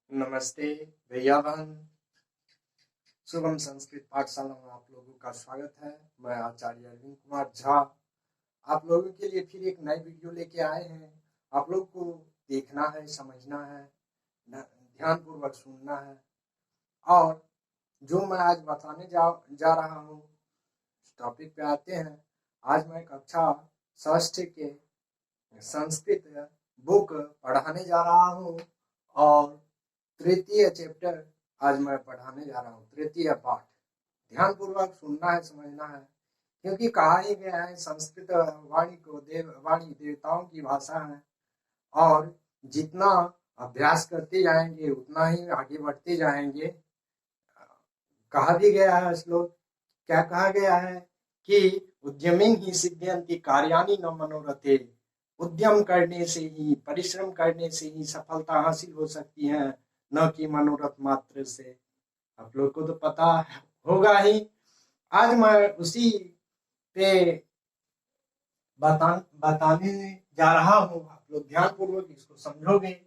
नमस्ते भैया बहन। शुभम संस्कृत पाठशाला में आप लोगों का स्वागत है। मैं आचार्य अरविंद कुमार झा आप लोगों के लिए फिर एक नई वीडियो लेके आए हैं। आप लोग को देखना है, समझना है, ध्यान पूर्वक सुनना है। और जो मैं आज बताने जा रहा हूँ, टॉपिक पे आते हैं। आज मैं कक्षा षष्ठ के संस्कृत बुक पढ़ाने जा रहा हूँ और तृतीय चैप्टर आज मैं पढ़ाने जा रहा हूँ, तृतीय पाठ। ध्यान पूर्वक सुनना है, समझना है, क्योंकि कहा ही गया है संस्कृत वाणी देवताओं की भाषा है और जितना अभ्यास करते जाएंगे उतना ही आगे बढ़ते जाएंगे। कहा भी गया है श्लोक, क्या कहा गया है कि उद्यमिन ही सिद्ध्यन्ति कार्याणि न मनोरथे। उद्यम करने से ही, परिश्रम करने से ही सफलता हासिल हो सकती है, न कि मनोरथ मात्र से। आप लोग को तो पता होगा ही। आज मैं उसी पे बताने जा रहा हूँ। आप लोग ध्यान पूर्वक इसको समझोगे।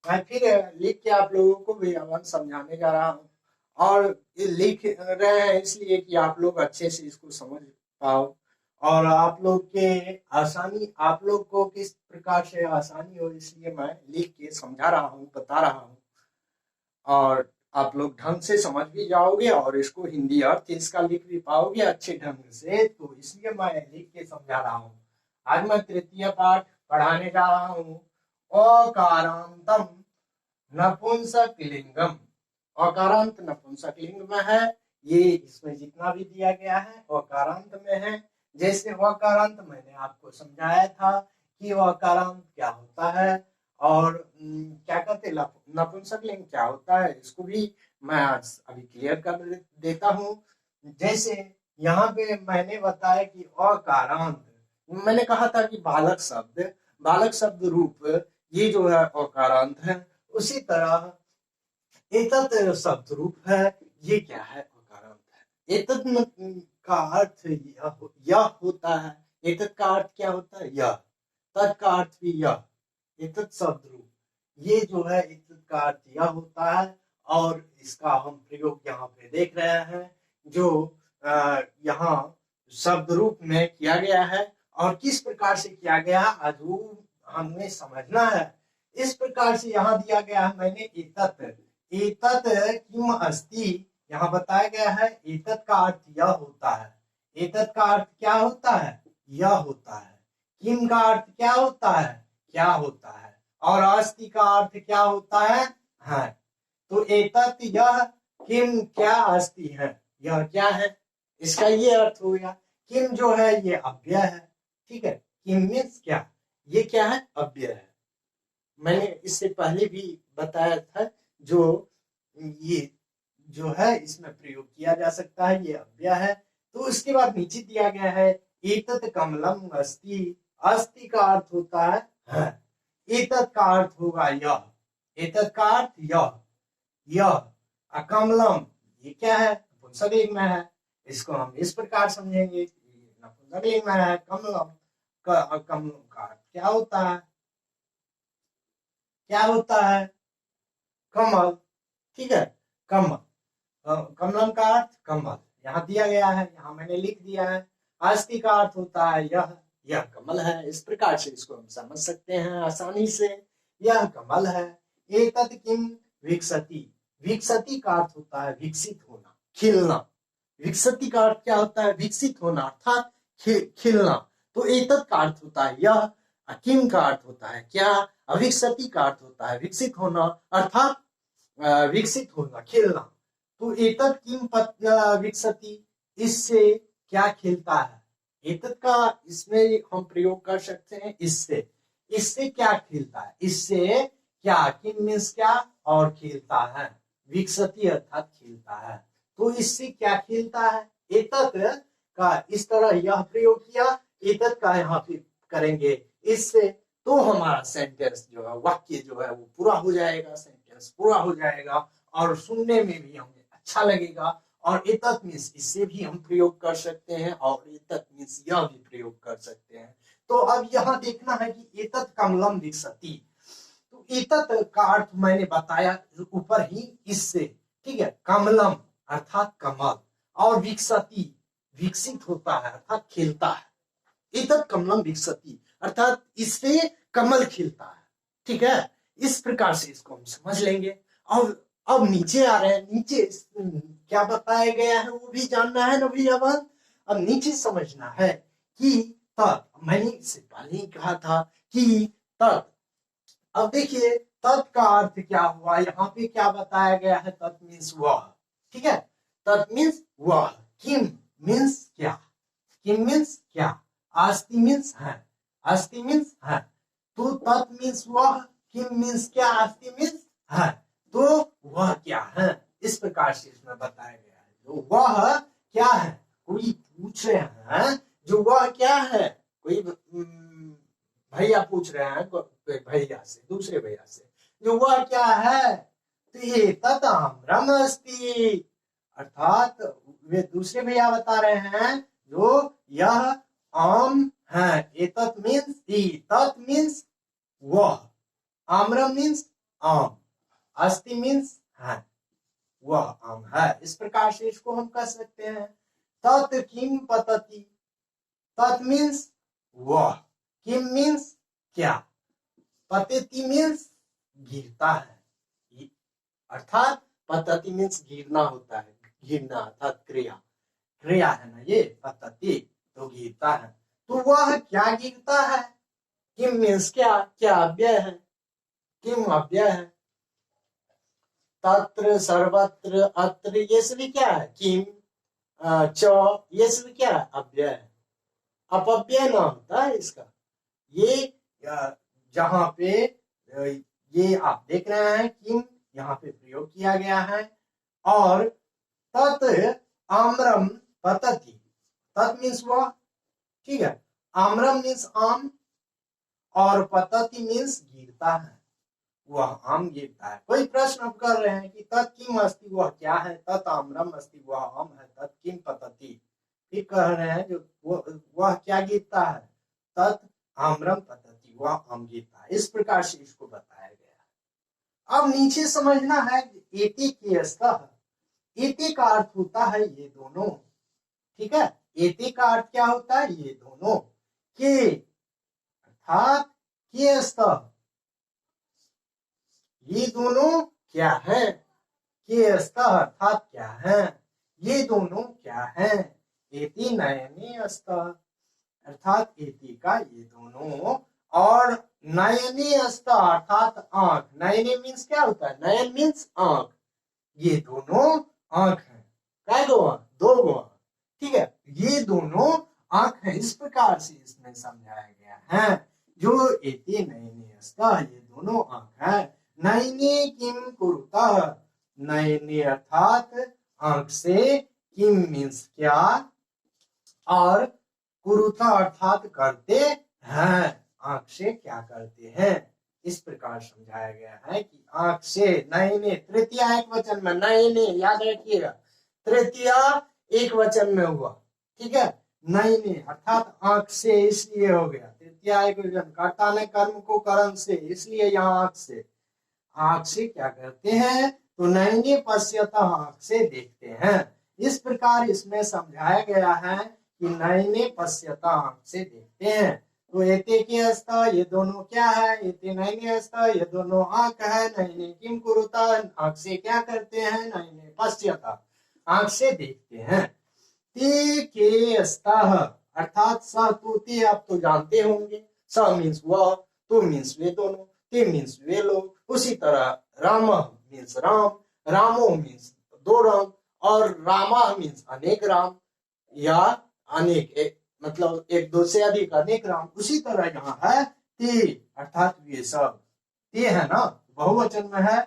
मैं फिर लिख के आप लोगों को भी समझाने जा रहा हूँ और ये लिख रहे हैं इसलिए कि आप लोग अच्छे से इसको समझ पाओ और आप लोग को किस प्रकार से आसानी हो, इसलिए मैं लिख के समझा रहा हूँ, बता रहा हूँ और आप लोग ढंग से समझ भी जाओगे और इसको हिंदी अर्थ इसका लिख भी पाओगे अच्छे ढंग से। तो इसलिए मैं लिख के समझा रहा हूँ। आज मैं तृतीय पाठ पढ़ाने जा रहा हूँ। अकारांतम नपुंसकलिंगम। अकारांत नपुंसकलिंग में है। ये इसमें जितना भी दिया गया है अकारांत में है। जैसे अकारांत मैंने आपको समझाया था कि अकारांत क्या होता है और क्या कहते हैं नपुंसकलिंग क्या होता है, इसको भी मैं आज अभी क्लियर कर देता हूँ। जैसे यहाँ पे मैंने बताया कि अकारांत, मैंने कहा था कि बालक शब्द रूप ये जो है अकारांत है। उसी तरह एतत् शब्द रूप है, ये क्या है, अकारांत है। एतत् का अर्थ यह होता है। एतत् का अर्थ क्या होता है, यह। तत् का अर्थ भी यह। एतत् शब्द रूप ये जो है, एतत् का अर्थ यह होता है और इसका हम प्रयोग यहाँ पे देख रहे हैं जो यहाँ शब्द रूप में किया गया है और किस प्रकार से किया गया आज वो हमें समझना है। इस प्रकार से यहाँ दिया गया है मैंने एतत् किम अस्ति, यहाँ बताया गया है। एतत् का अर्थ यह होता है। एतत् का अर्थ क्या होता है, यह होता है। किम का अर्थ क्या होता है, क्या होता है। और अस्ति का अर्थ क्या होता है। तो एतत् यह, किम क्या, अस्ति है, यह क्या है, इसका ये अर्थ हो गया। किम जो है ये अव्यय है, ठीक है। किम मीन्स क्या, ये क्या है, अव्यय है। मैंने इससे पहले भी बताया था जो ये जो है इसमें प्रयोग किया जा सकता है, ये अव्यय है। तो उसके बाद नीचे दिया गया है एतत् कमलम अस्ति। अस्ति का अर्थ होता है। एतत् का अर्थ होगा यह। एतत् का अर्थ यह। कमलम ये क्या है, नपुंसकलिंग में है। इसको हम इस प्रकार समझेंगे, नपुंसकलिंग में है। कमलम का अर्थ क्या होता है, क्या होता है, कमल, ठीक है। कमल, कमलम का अर्थ कमल यहाँ दिया गया है, यहाँ मैंने लिख दिया है। अस्ति का अर्थ होता है यह कमल है। इस प्रकार से इसको हम समझ सकते हैं आसानी से, यह कमल है। एतत् किम विकसति। विकसति का अर्थ होता है विकसित होना, खिलना। विकसति का अर्थ क्या होता है, विकसित होना अर्थात खिलना। तो एतत् का अर्थ होता है यह। किम का अर्थ होता है क्या, अविकसति का अर्थ होता है विकसित होना अर्थात विकसित होना, खिलना। तो एतत् किम विकसति, इससे क्या खिलता है। एतत् का इसमें हम प्रयोग कर सकते हैं इससे क्या खिलता है, इससे क्या, किम मीन्स क्या और खिलता है, विकसति अर्थात खिलता है। तो इससे क्या खिलता है, एतत् का इस तरह यह प्रयोग किया, एतत् का यहाँ पे करेंगे इससे, तो हमारा सेंटेंस जो है, वाक्य जो है वो पूरा हो जाएगा, सेंटेंस पूरा हो जाएगा और सुनने में भी हमें अच्छा लगेगा। और एतत् मीन्स इससे भी हम प्रयोग कर सकते हैं और एतत् मीन्स यह भी प्रयोग कर सकते हैं। तो अब यहाँ देखना है कि एतत् कमलम विकसति, तो इतत का अर्थ मैंने बताया ऊपर ही इससे, ठीक है। कमलम अर्थात कमल, और विकसती विकसित होता है अर्थात खिलता है। इतत कमलम विकसती अर्थात इससे कमल खिलता है, ठीक है। इस प्रकार से इसको हम समझ लेंगे। और अब नीचे आ रहे हैं, नीचे क्या बताया गया है वो भी जानना है ना भैया। अब नीचे समझना है कि तत्, मैंने इससे पहले ही कहा था कि तत्। अब देखिए तत् का अर्थ क्या हुआ, यहाँ पे क्या बताया गया है, तत् मीन्स वह, ठीक है। तत् मीन्स वह, किम मीन्स क्या, किम मीन्स क्या, अस्ति मीन्स है, अस्ति मीन्स है। तो तत् मीन्स वह, किम मीन्स क्या, अस्ति मीन्स है। तो वह क्या है, इस प्रकार से इसमें बताया गया है। जो वह क्या है, कोई पूछ रहे हैं जो वह क्या है, कोई भैया पूछ रहे हैं भैया से, दूसरे भैया से, जो वह क्या है, तो ये तताम्रम अस्ति, अर्थात वे दूसरे भैया बता रहे हैं जो यह आम है। एतत् मीन्स ई, तत् मीन्स वह, आम्रम मीन्स आम, अस्ति मीन्स है, वह आम है। इस प्रकार से इसको हम कह सकते हैं। तत् किम पतति, तत् मीन्स वह, किम मीन्स क्या, पतति मीन्स गिरता है, अर्थात पतति मीन्स गिरना होता है, गिरना अर्थात क्रिया, क्रिया है ना ये पतति, तो गिरता है। तो वह क्या गिरता है, किम मीन्स क्या, क्या अव्यय है, किम अव्यय है। तत्र सर्वत्र अत्र ये सभी क्या है, किम च, ये सभी क्या है, अव्यय है। अपव्यय ना होता है इसका। ये जहां पे ये आप देख रहे हैं किम यहाँ पे प्रयोग किया गया है, और तत् आम्रम पतति, तत् मीन्स वह, ठीक है। आम्रम मीन्स आम, और पतति मीन्स गिरता है, वह आम गिरता है। कोई प्रश्न आप कर रहे हैं कि तत् किम अस्ति, वह क्या है, तत् आम्रम अस्ति, वह आम है, तत् किम पतति, फिर कह रहे हैं जो वह क्या गिरता है, तत् आम्रम पतति, वह आम गिरता है। इस प्रकार से इसको बताया गया है। अब नीचे समझना है एति के स्तः, एति का अर्थ होता है ये दोनों, ठीक है। एति का अर्थ क्या होता है, ये दोनों, के अर्थात के स्तः, ये दोनों क्या है, के स्तः अर्थात क्या है, ये दोनों क्या है। एति नयने स्तः, अर्थात एति का ये दोनों, और नयने स्तः अर्थात आंख, नयने मीन्स क्या होता है, नयन मीन्स आंख, ये दोनों आंख है, क्या दो आंख, दो गो आंख, ठीक है। ये दोनों आंख है, इस प्रकार से इसमें समझाया गया है। जो एति नयने स्तः, ये दोनों आंख है। नयने किम कुरुतः, नयने अर्थात आंख से, किम मीन्स क्या, और कुरुता अर्थात करते हैं, आंख से क्या करते हैं। इस प्रकार समझाया गया है कि आंख से, नयने तृतीया एक वचन में, नयने याद रखिएगा, तृतीया एक वचन में हुआ, ठीक है। नयने अर्थात आंख से, इसलिए हो गया तृतीया एक वचन, कर्ता ने कर्म को करण से, इसलिए यहाँ आंख से, आंख से क्या करते हैं, तो नयने पश्यतः, आंख से देखते हैं। इस प्रकार इसमें समझाया गया है कि नयने पश्यतः, आंख से देखते हैं। तो एते के स्तः, ये दोनों क्या है, एते नयने स्तः, ये दोनों आंख है। नयने किम कुरुतः, आंख से क्या करते हैं, नयने पश्यतः, आंख से देखते हैं। ते के स्तः अर्थात स, तो ते आप तो जानते होंगे, स मीन्स वह, तो मीन्स वे दोनों, ते मीन्स वे लोग। उसी तरह राम मीन्स राम, रामो मीन्स दो राम, और रामा मीन्स अनेक राम, या अनेक मतलब एक दो से अधिक अनेक राम। उसी तरह यहाँ है ते अर्थात वे सब, ते है ना बहुवचन में है,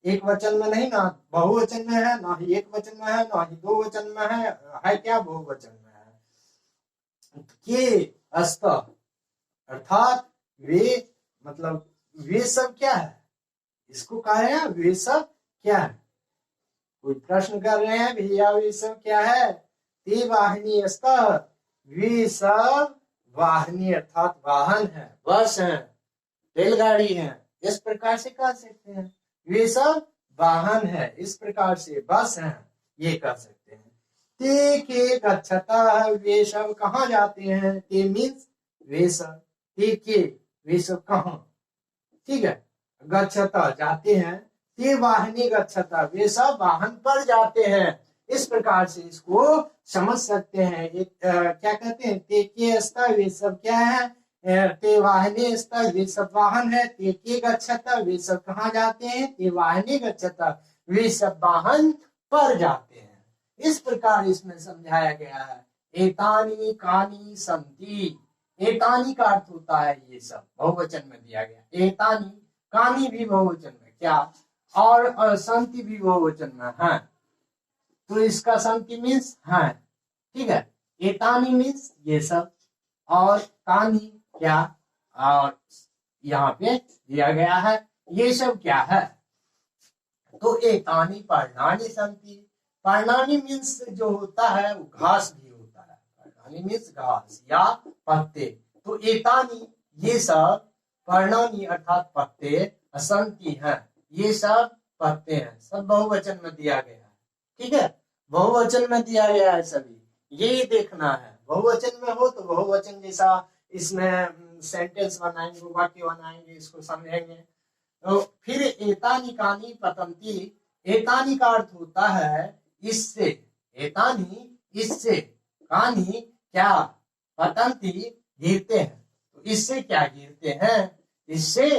एक वचन में नहीं ना, बहुवचन में है ना, ही एक वचन में है ना, ही दो वचन में है क्या, बहुवचन में है। के स्तः अर्थात वे, मतलब वे सब क्या है, इसको कहा है वे सब क्या है। कोई प्रश्न कर रहे हैं भैया वे सब क्या है, ते वाहिनी स्तः, वे सब वाहिनी अर्थात वाहन है, बस है, रेलगाड़ी है, इस प्रकार से कह सकते हैं। वे सब वाहन है, इस प्रकार से बस है, ये कह सकते हैं। ते के गच्छता, वे सब कहाँ जाते हैं, ते मीन्स वे सब, ते के वे सब कहाँ, ठीक है, गच्छता जाते हैं, ते वाहने गच्छता वे सब वाहन पर जाते हैं। इस प्रकार से इसको समझ सकते हैं। क्या कहते हैं, ते के स्था वे सब क्या है, ते वाहने स्था वे सब वाहन है, ते के गच्छता वे सब कहाँ जाते हैं, ते वाहने गच्छता वे सब वाहन पर जाते हैं। इस प्रकार इसमें समझाया गया है। एतानी कानी संति, एतानी का अर्थ होता है ये सब, बहुवचन में दिया गया। एतानी, कानी भी बहुवचन में, क्या, और संति भी बहुवचन में है, तो इसका संति मीन्स है, ठीक है। एतानी मीन्स ये सब, और कानी क्या, और यहाँ पे दिया गया है ये सब क्या है, तो एतानी पर्णानि संति। पर्णानि मीन्स जो होता है वो घास भी होता है, पर्णानि मीन्स घास या पत्ते। तो एतानी ये सब, पर्णानि अर्थात पत्ते, संति है ये सब पत्ते हैं, सब बहुवचन में दिया गया है, ठीक है, बहुवचन में दिया गया है सभी, ये देखना है। बहुवचन में हो तो बहुवचन जैसा इसमें सेंटेंस बनाएंगे, वाक्य बनाएंगे, इसको समझेंगे। तो फिर एतानी कानी पतंती, एतानी का अर्थ होता है इससे, एतानी इससे, कानी क्या, पतंती गिरते हैं, तो इससे क्या गिरते हैं, इससे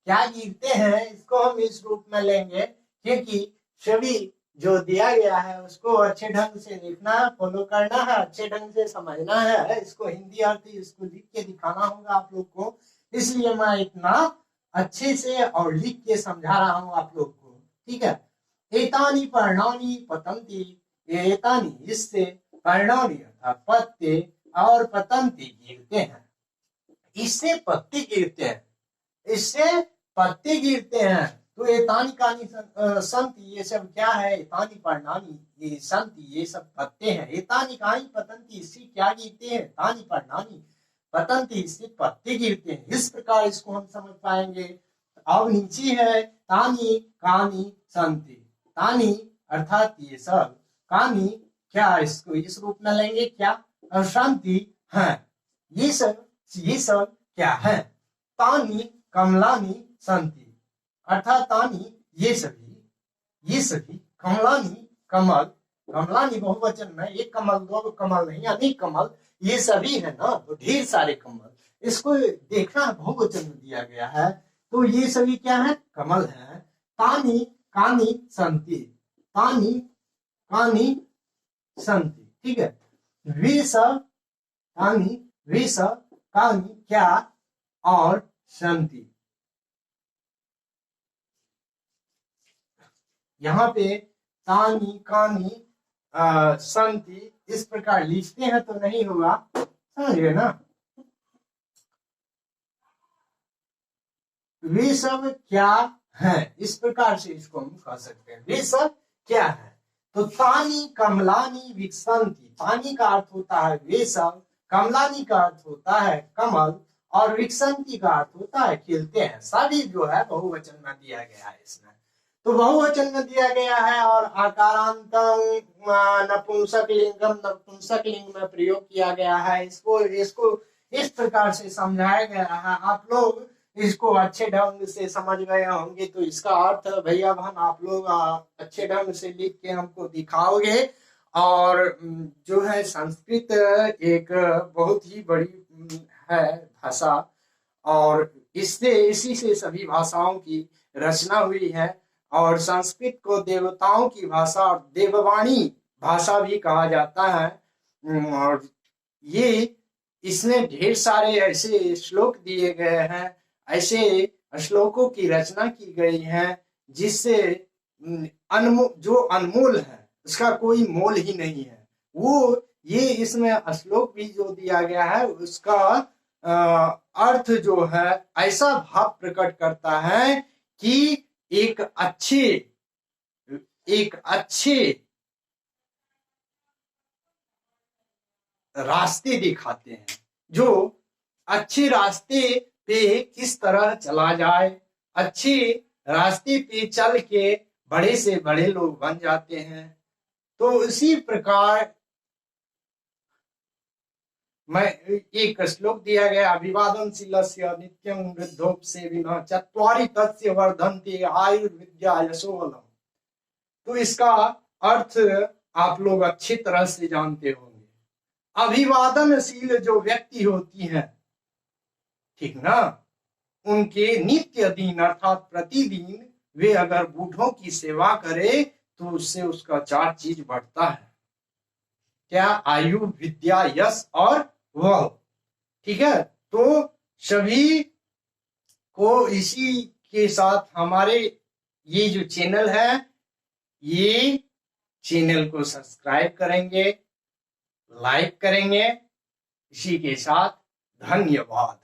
क्या गिरते हैं, इसको हम इस रूप में लेंगे, क्योंकि सभी जो दिया गया है उसको अच्छे ढंग से देखना है, फॉलो करना है, अच्छे ढंग से समझना है, इसको हिंदी अर्थ इसको लिख के दिखाना होगा आप लोग को, इसलिए मैं इतना अच्छे से और लिख के समझा रहा हूं आप लोग को, ठीक है। एतानी पर्णानि पतंती, एतानी इससे, पर्णानि अर्थात पत्ते, और पतंती गिरते हैं, इससे पत्ते गिरते हैं, इससे पत्ते गिरते हैं। तो एतानी कानी संति ये सब क्या है, एतानी पर्णानि ये संति ये सब पत्ते हैं, एतानी कानी पतंती इससे क्या गिरते हैं, तानी पर्णानि पतंती इससे पत्ते गिरते हैं। इस प्रकार इसको हम समझ पाएंगे। अब नीचे है तानी कानी संति, तानी अर्थात ये सब, कानी क्या, इसको इस रूप में लेंगे क्या, और संति है ये सब क्या है, तानी कमलानी संति, अर्थात तानी ये सभी, कमलानी कमल, कमलानी बहुवचन में, एक कमल दो कमल नहीं, अनेक कमल, ये सभी है ना, तो ढेर सारे कमल, इसको देखना बहुवचन में दिया गया है, तो ये सभी क्या है, कमल है। तानी कानी संति, तानी कानी संति, ठीक है, वे सब, तानी वे सब, कानी क्या, और संति। यहाँ पे तानी कानी संति इस प्रकार लिखते हैं तो नहीं होगा, समझ गए ना। वे सब क्या है, इस प्रकार से इसको हम कह सकते हैं, वे सब क्या है। तो तानी कमलानी विकसंती, तानी का अर्थ होता है वे सब, कमलानी का अर्थ होता है कमल, और विकसंती का अर्थ होता है खिलते हैं। सभी जो है बहुवचन में दिया गया है इसमें, तो बहुवचन में दिया गया है, और आकारांतम नपुंसक लिंगम नपुंसक लिंग में प्रयोग किया गया है। इसको इस प्रकार से समझाया गया है, आप लोग इसको अच्छे ढंग से समझ गए होंगे, तो इसका अर्थ भैया बहन आप लोग अच्छे ढंग से लिख के हमको दिखाओगे। और जो है संस्कृत एक बहुत ही बड़ी है भाषा, और इसी से सभी भाषाओं की रचना हुई है, और संस्कृत को देवताओं की भाषा और देववाणी भाषा भी कहा जाता है। और ये इसमें ढेर सारे ऐसे श्लोक दिए गए हैं, ऐसे श्लोकों की रचना की गई है जिससे जो अनमोल है उसका कोई मोल ही नहीं है। वो ये इसमें श्लोक भी जो दिया गया है उसका अर्थ जो है ऐसा भाव प्रकट करता है कि एक अच्छे रास्ते दिखाते हैं, जो अच्छे रास्ते पे किस तरह चला जाए, अच्छे रास्ते पे चल के बड़े से बड़े लोग बन जाते हैं। तो इसी प्रकार मैं एक श्लोक दिया गया, अभिवादनशीलस्य नित्यं वृद्धोपसेविनः चत्वारि तस्य वर्धन्ते आयुर्विद्या यशोबलम्। तो इसका अर्थ आप लोग अच्छी तरह से जानते होंगे। अभिवादनशील जो व्यक्ति होती हैं, ठीक ना, उनके नित्य दिन अर्थात प्रतिदिन वे अगर बूढ़ों की सेवा करे तो उससे उसका 4 चीज बढ़ता है। क्या? आयु, विद्या, यश और वह। ठीक है, तो सभी को इसी के साथ हमारे ये जो चैनल है, ये चैनल को सब्सक्राइब करेंगे, लाइक करेंगे। इसी के साथ धन्यवाद।